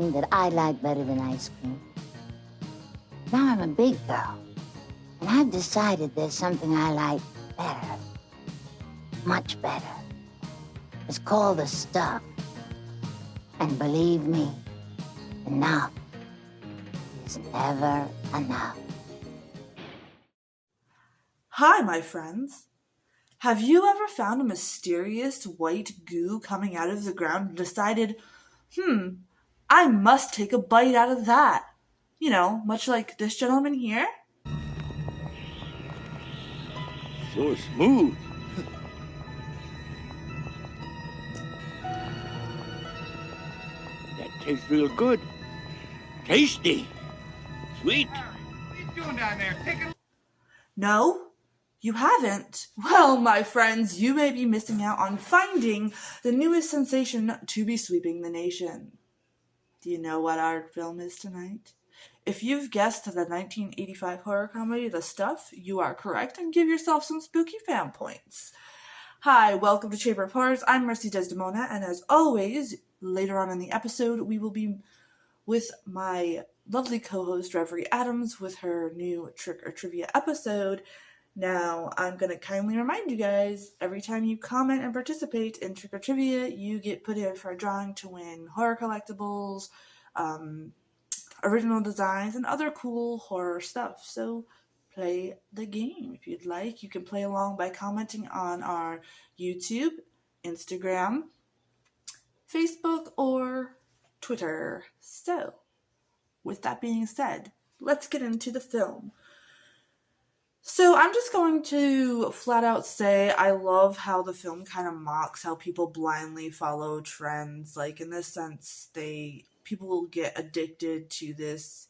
thing that I like better than ice cream. Now I'm a big girl, and I've decided there's something I like better. Much better. It's called the stuff. And believe me, enough is never enough. Hi, my friends. Have you ever found a mysterious white goo coming out of the ground and decided, I must take a bite out of that? You know, much like this gentleman here. So smooth. That tastes real good. Tasty. Sweet. What are you doing down there? No, you haven't. Well, my friends, you may be missing out on finding the newest sensation to be sweeping the nation. Do you know what our film is tonight? If you've guessed the 1985 horror comedy The Stuff, you are correct, and give yourself some Spookyfam points. Hi, welcome to Chamber of Horrors. I'm Mercy Desdemona, and as always, later on in the episode, we will be with my lovely co-host, ReverieAddams, with her new Trick or Trivia episode. Now, I'm going to kindly remind you guys, every time you comment and participate in Trick or Trivia, you get put in for a drawing to win horror collectibles, original designs, and other cool horror stuff. So play the game if you'd like. You can play along by commenting on our YouTube, Instagram, Facebook, or Twitter. So, with that being said, let's get into the film. So I'm just going to flat out say I love how the film kind of mocks how people blindly follow trends. Like, in this sense, people will get addicted to this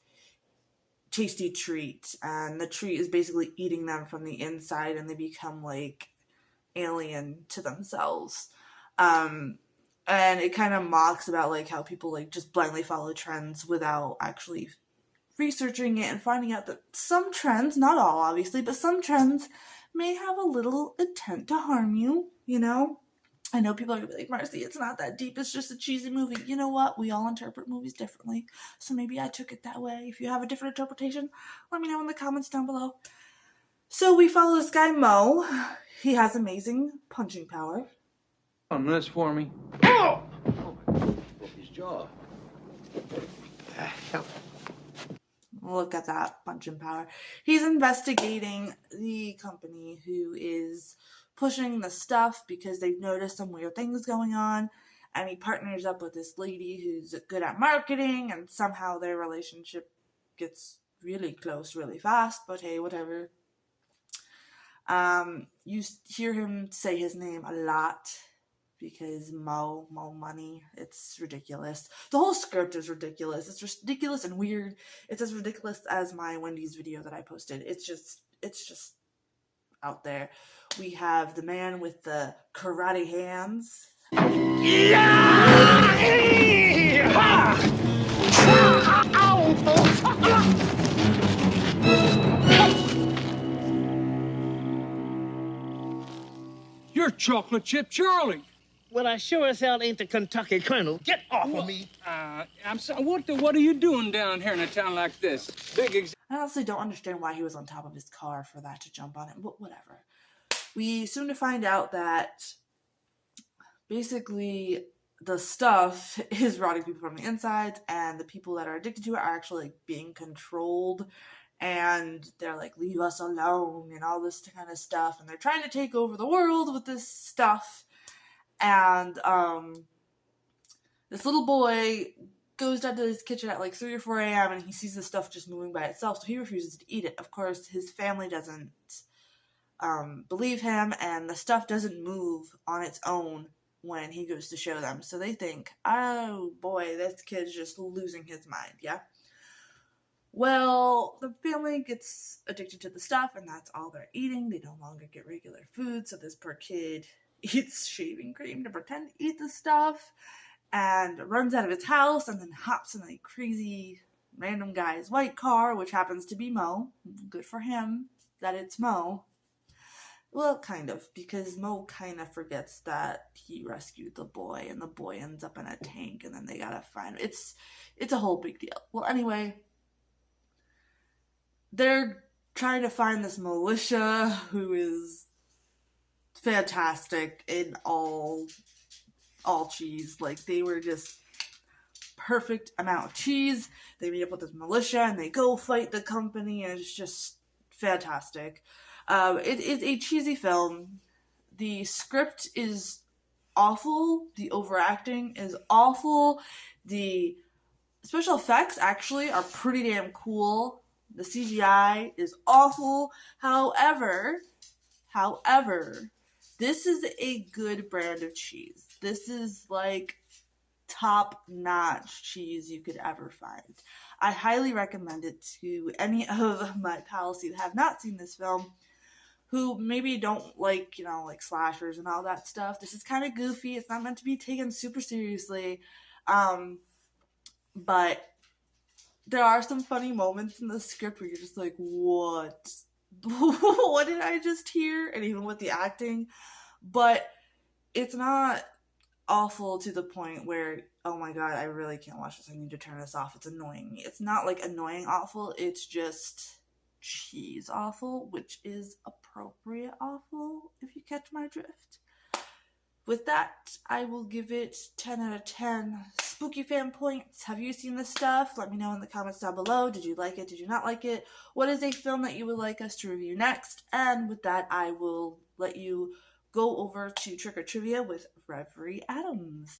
tasty treat, and the treat is basically eating them from the inside, and they become like alien to themselves. And it kind of mocks about like how people like just blindly follow trends without actually researching it and finding out that some trends, not all obviously, but some trends may have a little intent to harm you, you know? I know people are gonna be like, Marcy, it's not that deep, it's just a cheesy movie. You know what? We all interpret movies differently, so maybe I took it that way. If you have a different interpretation, let me know in the comments down below. So we follow this guy, Mo. He has amazing punching power. On this for me. Oh! Broke his jaw. Help. Look at that punching power. He's investigating the company who is pushing the stuff because they've noticed some weird things going on, and he partners up with this lady who's good at marketing, and somehow their relationship gets really close really fast, but hey, whatever. You hear him say his name a lot because Mo money. It's ridiculous. The whole script is ridiculous. It's ridiculous and weird. It's as ridiculous as my Wendy's video that I posted. It's just out there. We have the man with the karate hands. You're Chocolate Chip Charlie. Well, I sure as hell ain't the Kentucky Colonel. Get off of me. I'm sorry. What are you doing down here in a town like this? I honestly don't understand why he was on top of his car for that to jump on it, but whatever. We soon find out that basically the stuff is rotting people from the inside, and the people that are addicted to it are actually like being controlled, and they're like, leave us alone and all this kind of stuff, and they're trying to take over the world with this stuff. And this little boy goes down to his kitchen at like 3 or 4 a.m. and he sees the stuff just moving by itself, so he refuses to eat it. Of course, his family doesn't believe him, and the stuff doesn't move on its own when he goes to show them. So they think, oh boy, this kid's just losing his mind, yeah? Well, the family gets addicted to the stuff, and that's all they're eating. They no longer get regular food, so this poor kid eats shaving cream to pretend to eat the stuff, and runs out of his house, and then hops in a crazy random guy's white car, which happens to be Mo. Good for him that it's Mo. Well, kind of, because Mo kind of forgets that he rescued the boy, and the boy ends up in a tank, and then they gotta find him. It's a whole big deal. Well, anyway, they're trying to find this militia who is fantastic in all cheese. Like, they were just perfect amount of cheese. They meet up with this militia, and they go fight the company, and it's just fantastic. It is a cheesy film. The script is awful. The overacting is awful. The special effects actually are pretty damn cool. The CGI is awful. However, this is a good brand of cheese. This is like top-notch cheese you could ever find. I highly recommend it to any of my pals who have not seen this film, who maybe don't like, like slashers and all that stuff. This is kind of goofy. It's not meant to be taken super seriously. But there are some funny moments in the script where you're just like, what? What did I just hear? And even with the acting. But it's not awful to the point where, oh my god, I really can't watch this. I need to turn this off. It's annoying me. It's not like annoying awful. It's just cheese awful, which is appropriate awful, if you catch my drift. With that, I will give it 10 out of 10 Spookyfam points. Have you seen this stuff? Let me know in the comments down below. Did you like it? Did you not like it? What is a film that you would like us to review next? And with that, I will let you go over to Trick or Trivia with ReverieAddams.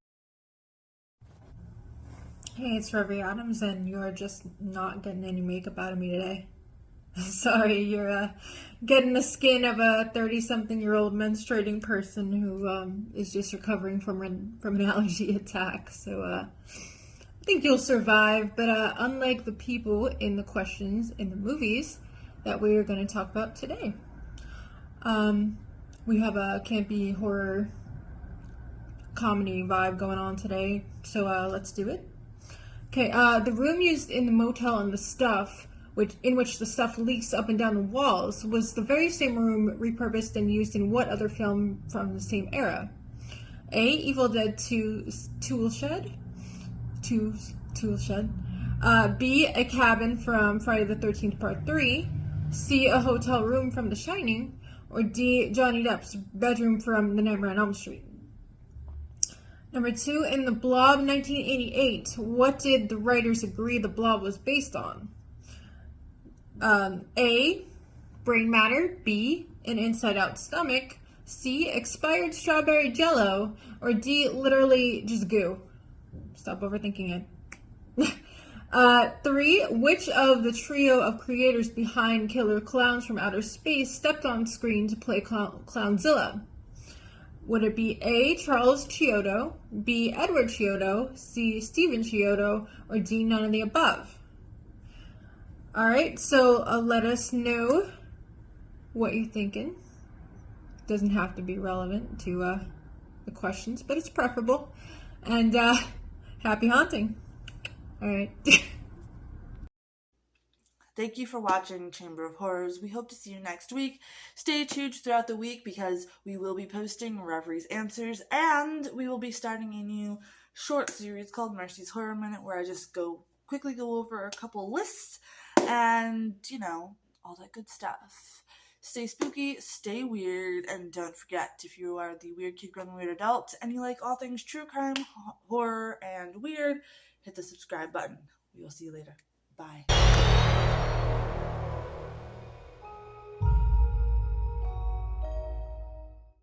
Hey, it's ReverieAddams, and you're just not getting any makeup out of me today. Sorry, you're getting the skin of a 30-something-year-old menstruating person who is just recovering from an allergy attack. So I think you'll survive, but unlike the people in the questions in the movies that we are going to talk about today, we have a campy horror comedy vibe going on today, so let's do it. Okay, the room used in the motel and the stuff, in which the stuff leaks up and down the walls, was the very same room repurposed and used in what other film from the same era? A. Evil Dead 2 Toolshed. B. A cabin from Friday the 13th Part 3. C. A hotel room from The Shining. Or D. Johnny Depp's bedroom from The Nightmare on Elm Street. Number 2, in The Blob 1988, what did the writers agree the Blob was based on? A. Brain matter. B. An inside-out stomach. C. Expired strawberry jello. Or D. Literally just goo. Stop overthinking it. 3. Which of the trio of creators behind Killer Clowns from Outer Space stepped on screen to play Clownzilla? Would it be A. Charles Chiodo, B. Edward Chiodo, C. Stephen Chiodo, or D. None of the above? Alright, so let us know what you're thinking. Doesn't have to be relevant to the questions, but it's preferable. And happy haunting. Alright. Thank you for watching Chamber of Horrors. We hope to see you next week. Stay tuned throughout the week because we will be posting Reverie's Answers, and we will be starting a new short series called Mercy's Horror Minute, where I just quickly go over a couple lists and, all that good stuff. Stay spooky, stay weird, and don't forget, if you are the weird kid growing weird adult and you like all things true crime, horror, and weird, hit the subscribe button. We will see you later. Bye.